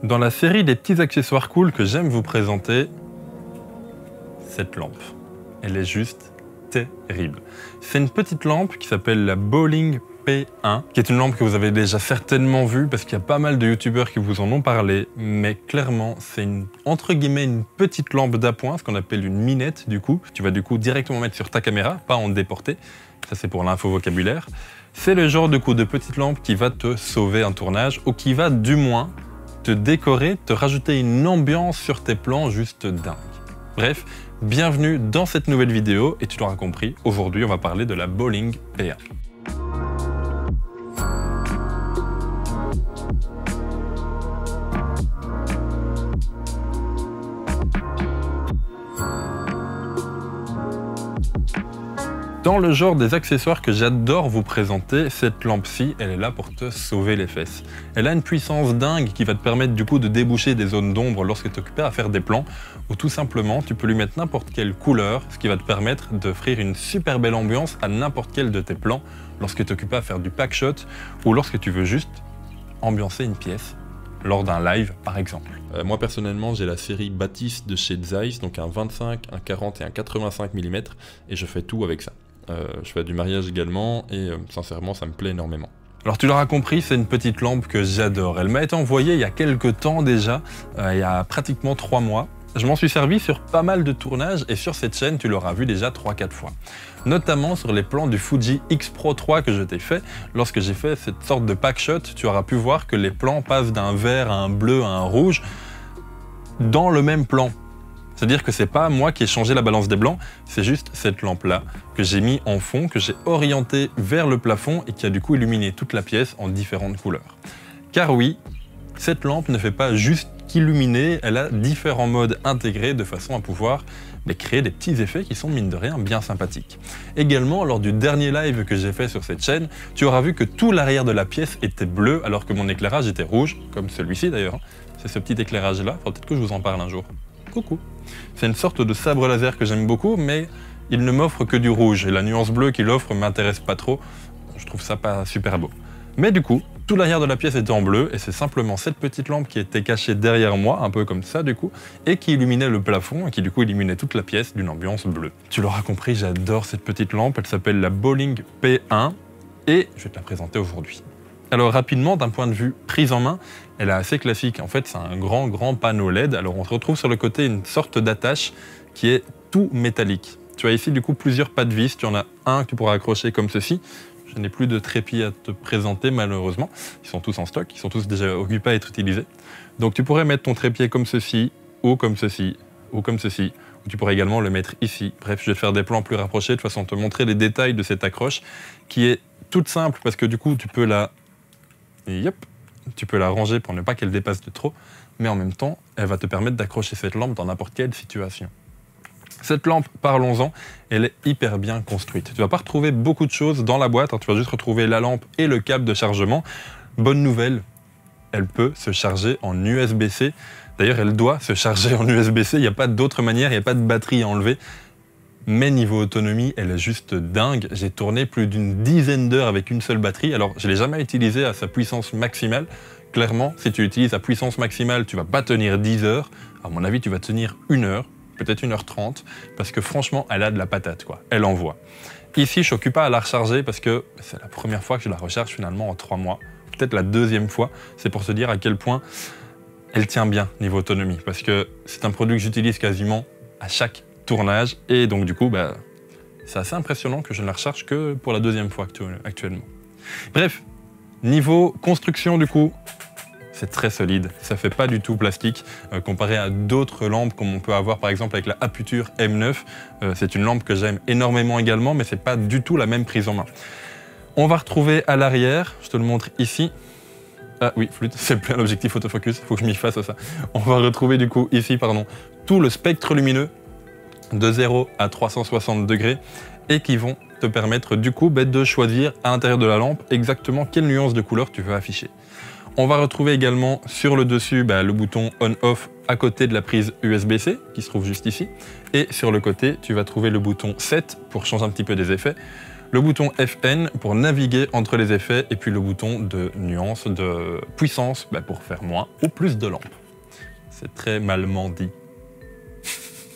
Dans la série des petits accessoires cool que j'aime vous présenter, cette lampe. Elle est juste terrible. C'est une petite lampe qui s'appelle la Bowling P1, qui est une lampe que vous avez déjà certainement vue parce qu'il y a pas mal de youtubeurs qui vous en ont parlé, mais clairement c'est entre guillemets une petite lampe d'appoint, ce qu'on appelle une minette du coup. Tu vas du coup directement mettre sur ta caméra, pas en déporter. Ça c'est pour l'info vocabulaire. C'est le genre de petite lampe qui va te sauver un tournage ou qui va du moins te décorer, te rajouter une ambiance sur tes plans juste dingue. Bref, bienvenue dans cette nouvelle vidéo et tu l'auras compris, aujourd'hui on va parler de la Bowling P1. Dans le genre des accessoires que j'adore vous présenter, cette lampe-ci, elle est là pour te sauver les fesses. Elle a une puissance dingue qui va te permettre du coup de déboucher des zones d'ombre lorsque tu es occupé à faire des plans, ou tout simplement, tu peux lui mettre n'importe quelle couleur, ce qui va te permettre d'offrir une super belle ambiance à n'importe quel de tes plans lorsque tu es occupé à faire du pack shot, ou lorsque tu veux juste ambiancer une pièce lors d'un live par exemple. Moi personnellement j'ai la série Baptiste de chez Zeiss, donc un 25, un 40 et un 85 mm et je fais tout avec ça. Je fais du mariage également et sincèrement ça me plaît énormément. Alors tu l'auras compris, c'est une petite lampe que j'adore. Elle m'a été envoyée il y a quelques temps déjà, il y a pratiquement 3 mois. Je m'en suis servi sur pas mal de tournages et sur cette chaîne tu l'auras vu déjà 3-4 fois. Notamment sur les plans du Fuji X Pro 3 que je t'ai fait. Lorsque j'ai fait cette sorte de pack shot, tu auras pu voir que les plans passent d'un vert à un bleu à un rouge dans le même plan. C'est-à-dire que c'est pas moi qui ai changé la balance des blancs, c'est juste cette lampe-là que j'ai mis en fond, que j'ai orienté vers le plafond et qui a du coup illuminé toute la pièce en différentes couleurs. Car oui, cette lampe ne fait pas juste qu'illuminer, elle a différents modes intégrés de façon à pouvoir créer des petits effets qui sont mine de rien bien sympathiques. Également, lors du dernier live que j'ai fait sur cette chaîne, tu auras vu que tout l'arrière de la pièce était bleu alors que mon éclairage était rouge, comme celui-ci d'ailleurs. C'est ce petit éclairage-là, peut-être que je vous en parle un jour. Coucou. C'est une sorte de sabre laser que j'aime beaucoup, mais il ne m'offre que du rouge, et la nuance bleue qu'il offre ne m'intéresse pas trop. Je trouve ça pas super beau. Mais du coup, tout l'arrière de la pièce était en bleu, et c'est simplement cette petite lampe qui était cachée derrière moi, un peu comme ça du coup, et qui illuminait le plafond, et qui du coup illuminait toute la pièce d'une ambiance bleue. Tu l'auras compris, j'adore cette petite lampe, elle s'appelle la Bowling P1, et je vais te la présenter aujourd'hui. Alors rapidement, d'un point de vue prise en main, elle est assez classique. En fait, c'est un grand panneau LED. Alors on retrouve sur le côté une sorte d'attache qui est tout métallique. Tu as ici du coup plusieurs pas de vis. Tu en as un que tu pourras accrocher comme ceci. Je n'ai plus de trépied à te présenter malheureusement. Ils sont tous en stock, ils sont tous déjà occupés à être utilisés. Donc tu pourrais mettre ton trépied comme ceci, ou comme ceci, ou comme ceci. Ou tu pourrais également le mettre ici. Bref, je vais te faire des plans plus rapprochés de façon à te montrer les détails de cette accroche qui est toute simple parce que du coup tu peux la... Yep. Tu peux la ranger pour ne pas qu'elle dépasse de trop, mais en même temps, elle va te permettre d'accrocher cette lampe dans n'importe quelle situation. Cette lampe, parlons-en, elle est hyper bien construite. Tu ne vas pas retrouver beaucoup de choses dans la boîte, hein, tu vas juste retrouver la lampe et le câble de chargement. Bonne nouvelle, elle peut se charger en USB-C. D'ailleurs, elle doit se charger en USB-C, il n'y a pas d'autre manière, il n'y a pas de batterie à enlever. Mais niveau autonomie, elle est juste dingue. J'ai tourné plus d'une dizaine d'heures avec une seule batterie. Alors, je ne l'ai jamais utilisée à sa puissance maximale. Clairement, si tu l'utilises à puissance maximale, tu ne vas pas tenir 10 heures. À mon avis, tu vas tenir 1 heure, peut-être 1h30, parce que franchement, elle a de la patate, quoi. Elle envoie. Ici, je ne suis occupé à la recharger parce que c'est la première fois que je la recharge finalement en 3 mois. Peut-être la deuxième fois. C'est pour se dire à quel point elle tient bien niveau autonomie. Parce que c'est un produit que j'utilise quasiment à chaque tournage et donc du coup c'est assez impressionnant que je ne la recharge que pour la deuxième fois actuellement. Bref, niveau construction du coup, c'est très solide, ça fait pas du tout plastique comparé à d'autres lampes comme on peut avoir par exemple avec la Aputure M9. C'est une lampe que j'aime énormément également, mais c'est pas du tout la même prise en main. On va retrouver à l'arrière, je te le montre ici. Ah oui, flûte, c'est plus un objectif autofocus, il faut que je m'y fasse à ça. On va retrouver du coup ici, pardon, tout le spectre lumineux de 0 à 360 degrés et qui vont te permettre du coup de choisir à l'intérieur de la lampe exactement quelle nuance de couleur tu veux afficher. On va retrouver également sur le dessus le bouton on-off à côté de la prise USB-C qui se trouve juste ici. Et sur le côté, tu vas trouver le bouton 7 pour changer un petit peu des effets, le bouton FN pour naviguer entre les effets et puis le bouton de nuance, de puissance pour faire moins ou plus de lampes. C'est très malement dit.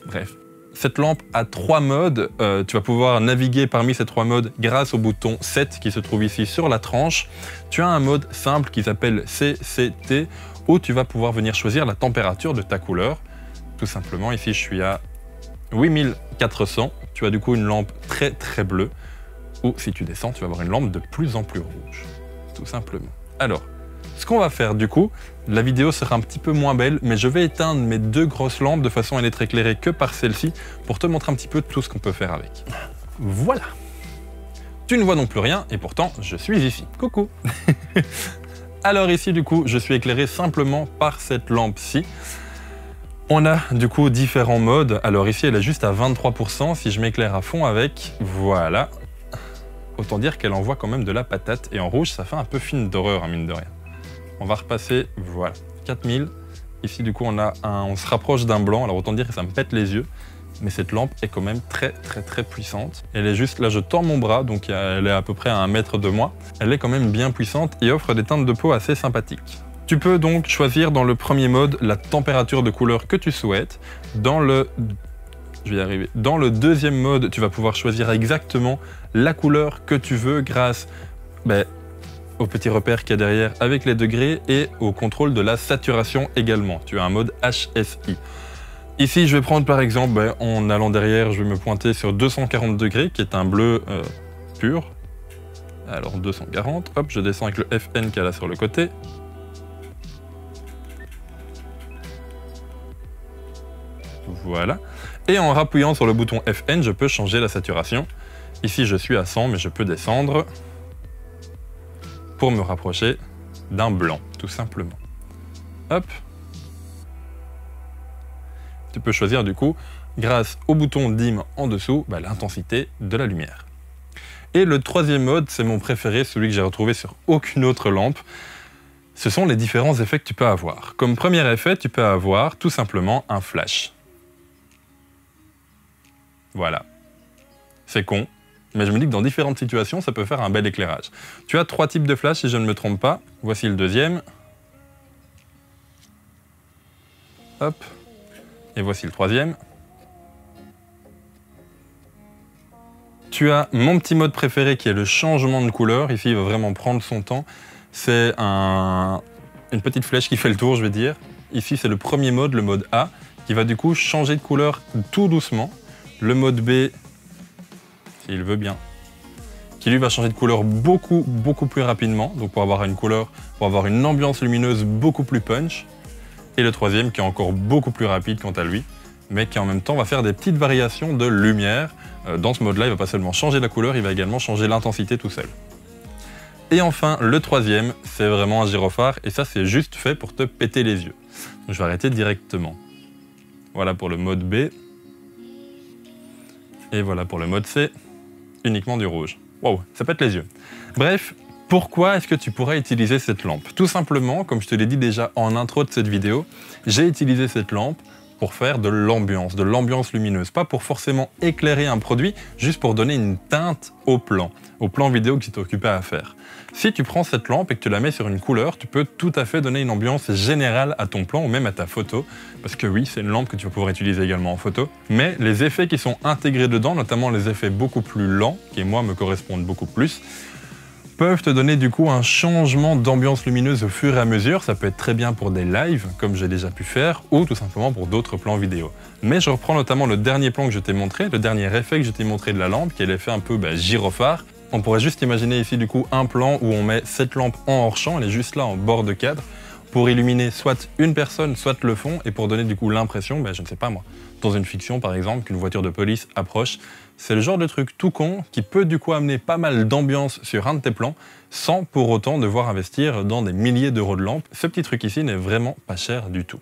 Bref. Cette lampe a 3 modes, tu vas pouvoir naviguer parmi ces 3 modes grâce au bouton 7 qui se trouve ici sur la tranche. Tu as un mode simple qui s'appelle CCT où tu vas pouvoir venir choisir la température de ta couleur. Tout simplement, ici je suis à 8400, tu as du coup une lampe très très bleue, ou si tu descends, tu vas avoir une lampe de plus en plus rouge, tout simplement. Alors, ce qu'on va faire du coup, la vidéo sera un petit peu moins belle, mais je vais éteindre mes 2 grosses lampes de façon à n'être éclairé que par celle-ci pour te montrer un petit peu tout ce qu'on peut faire avec. Voilà. Tu ne vois non plus rien et pourtant je suis ici. Coucou. Alors ici du coup, je suis éclairé simplement par cette lampe-ci. On a du coup différents modes. Alors ici, elle est juste à 23%. Si je m'éclaire à fond avec, voilà. Autant dire qu'elle envoie quand même de la patate. Et en rouge, ça fait un peu film d'horreur, hein, mine de rien. On va repasser, voilà, 4000. Ici, du coup, on se rapproche d'un blanc. Alors, autant dire que ça me pète les yeux. Mais cette lampe est quand même très puissante. Elle est juste, là, je tends mon bras, donc elle est à peu près à 1 mètre de moi. Elle est quand même bien puissante et offre des teintes de peau assez sympathiques. Tu peux donc choisir dans le premier mode la température de couleur que tu souhaites. Dans le deuxième mode, tu vas pouvoir choisir exactement la couleur que tu veux grâce au petit repère qu'il y a derrière avec les degrés et au contrôle de la saturation également. Tu as un mode HSI. Ici, je vais prendre par exemple, en allant derrière, je vais me pointer sur 240 degrés, qui est un bleu pur. Alors 240, hop, je descends avec le FN qu'il y a là sur le côté. Voilà. Et en rappuyant sur le bouton FN, je peux changer la saturation. Ici, je suis à 100, mais je peux descendre pour me rapprocher d'un blanc, tout simplement. Hop. Tu peux choisir du coup, grâce au bouton dim en dessous, l'intensité de la lumière. Et le troisième mode, c'est mon préféré, celui que j'ai retrouvé sur aucune autre lampe. Ce sont les différents effets que tu peux avoir. Comme premier effet, tu peux avoir tout simplement un flash. Voilà. C'est con, mais je me dis que dans différentes situations, ça peut faire un bel éclairage. Tu as 3 types de flash, si je ne me trompe pas. Voici le deuxième. Hop. Et voici le troisième. Tu as mon petit mode préféré qui est le changement de couleur. Ici, il va vraiment prendre son temps. C'est une petite flèche qui fait le tour, je vais dire. Ici, c'est le premier mode, le mode A, qui va du coup changer de couleur tout doucement. Le mode B, s'il veut bien, qui lui va changer de couleur beaucoup plus rapidement, donc pour avoir une couleur, pour avoir une ambiance lumineuse beaucoup plus punch. Et le troisième qui est encore beaucoup plus rapide quant à lui, mais qui en même temps va faire des petites variations de lumière. Dans ce mode-là, il ne va pas seulement changer la couleur, il va également changer l'intensité tout seul. Et enfin, le troisième, c'est vraiment un gyrophare, et ça c'est juste fait pour te péter les yeux. Donc, je vais arrêter directement. Voilà pour le mode B. Et voilà pour le mode C, uniquement du rouge. Wow, ça pète les yeux. Bref, pourquoi est-ce que tu pourrais utiliser cette lampe? Tout simplement, comme je te l'ai dit déjà en intro de cette vidéo, j'ai utilisé cette lampe pour faire de l'ambiance lumineuse. Pas pour forcément éclairer un produit, juste pour donner une teinte au plan vidéo que tu t'es occupé à faire. Si tu prends cette lampe et que tu la mets sur une couleur, tu peux tout à fait donner une ambiance générale à ton plan ou même à ta photo. Parce que oui, c'est une lampe que tu vas pouvoir utiliser également en photo. Mais les effets qui sont intégrés dedans, notamment les effets beaucoup plus lents, qui moi me correspondent beaucoup plus, peuvent te donner du coup un changement d'ambiance lumineuse au fur et à mesure. Ça peut être très bien pour des lives, comme j'ai déjà pu faire, ou tout simplement pour d'autres plans vidéo. Mais je reprends notamment le dernier plan que je t'ai montré, le dernier effet que je t'ai montré de la lampe, qui est l'effet un peu gyrophare. On pourrait juste imaginer ici du coup un plan où on met cette lampe en hors-champ, elle est juste là en bord de cadre, pour illuminer soit une personne, soit le fond, et pour donner du coup l'impression, je ne sais pas moi, dans une fiction par exemple, qu'une voiture de police approche. C'est le genre de truc tout con qui peut du coup amener pas mal d'ambiance sur un de tes plans, sans pour autant devoir investir dans des milliers d'euros de lampes. Ce petit truc ici n'est vraiment pas cher du tout.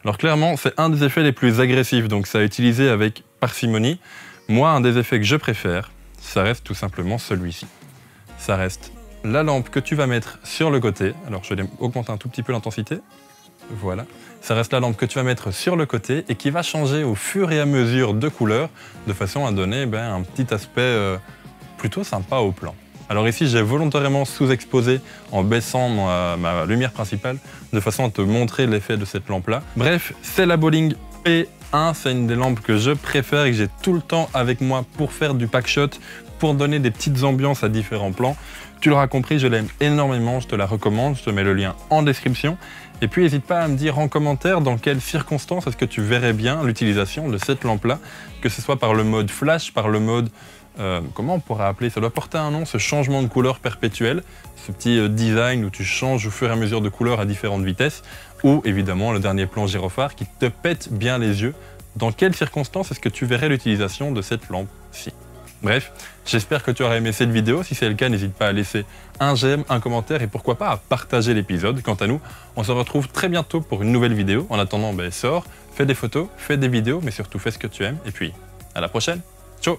Alors clairement, c'est un des effets les plus agressifs, donc ça à utiliser avec parcimonie. Moi, un des effets que je préfère, ça reste tout simplement celui-ci. Ça reste la lampe que tu vas mettre sur le côté. Alors je vais augmenter un tout petit peu l'intensité. Voilà. Ça reste la lampe que tu vas mettre sur le côté et qui va changer au fur et à mesure de couleur, de façon à donner un petit aspect plutôt sympa au plan. Alors ici, j'ai volontairement sous-exposé en baissant ma lumière principale, de façon à te montrer l'effet de cette lampe-là. Bref, c'est la Bolling P1, c'est une des lampes que je préfère et que j'ai tout le temps avec moi pour faire du packshot, pour donner des petites ambiances à différents plans. Tu l'auras compris, je l'aime énormément, je te la recommande, je te mets le lien en description. Et puis n'hésite pas à me dire en commentaire dans quelles circonstances est-ce que tu verrais bien l'utilisation de cette lampe-là, que ce soit par le mode flash, par le mode... comment on pourrait appeler, ça doit porter un nom, ce changement de couleur perpétuel, ce petit design où tu changes au fur et à mesure de couleur à différentes vitesses, ou évidemment le dernier plan gyrophare qui te pète bien les yeux. Dans quelles circonstances est-ce que tu verrais l'utilisation de cette lampe-ci? Bref, j'espère que tu auras aimé cette vidéo. Si c'est le cas, n'hésite pas à laisser un j'aime, un commentaire et pourquoi pas à partager l'épisode. Quant à nous, on se retrouve très bientôt pour une nouvelle vidéo. En attendant, sors, fais des photos, fais des vidéos, mais surtout fais ce que tu aimes. Et puis, à la prochaine. Ciao!